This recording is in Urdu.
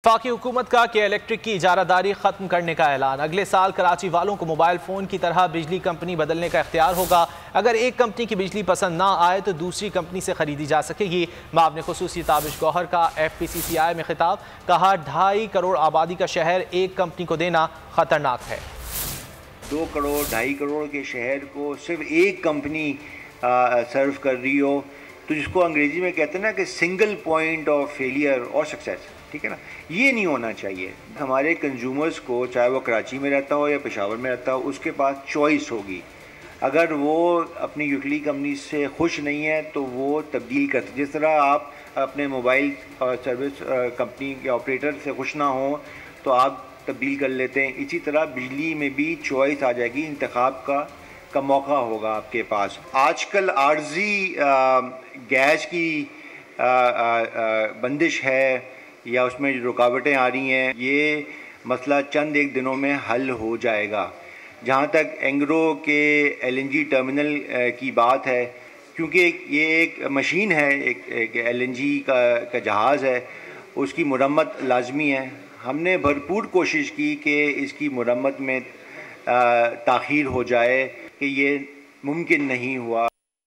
وفاقی حکومت کا کہ الیکٹرک کی اجارہ داری ختم کرنے کا اعلان۔ اگلے سال کراچی والوں کو موبائل فون کی طرح بجلی کمپنی بدلنے کا اختیار ہوگا۔ اگر ایک کمپنی کی بجلی پسند نہ آئے تو دوسری کمپنی سے خریدی جا سکے گی۔ معاون خصوصی تابش گوہر کا ایف پی سی سی آئی میں خطاب، کہا 2.5 کروڑ آبادی کا شہر ایک کمپنی کو دینا خطرناک ہے۔ 2 کروڑ 2.5 کروڑ کے شہر کو صرف ایک کمپنی سرو کر رہی ہو تو جس کو انگریزی میں کہتے ہیں نا کہ سنگل پوائنٹ آف فیلئر اور سکسیس، ٹھیک ہے نا، یہ نہیں ہونا چاہیے۔ ہمارے کنزیومرز کو، چاہے وہ کراچی میں رہتا ہو یا پشاور میں رہتا ہو، اس کے پاس چوائس ہوگی۔ اگر وہ اپنی یوٹیلیٹی کمپنی سے خوش نہیں ہے تو وہ تبدیل کرتے، جس طرح آپ اپنے موبائل سروس کمپنی کے آپریٹر سے خوش نہ ہوں تو آپ تبدیل کر لیتے ہیں، اسی طرح بجلی میں بھی چوائس آ جائے گی، انتخاب کا موقع ہوگا آپ کے پاس۔ آج کل عارضی گیس کی بندش ہے یا اس میں رکاوٹیں آ رہی ہیں، یہ مسئلہ چند ایک دنوں میں حل ہو جائے گا۔ جہاں تک اینگرو کے ایل این جی ٹرمینل کی بات ہے، کیونکہ یہ ایک مشین ہے، ایک ایل این جی کا جہاز ہے، اس کی مرمت لازمی ہے۔ ہم نے بھرپور کوشش کی کہ اس کی مرمت میں تاخیر ہو جائے، کہ یہ ممکن نہیں ہوا۔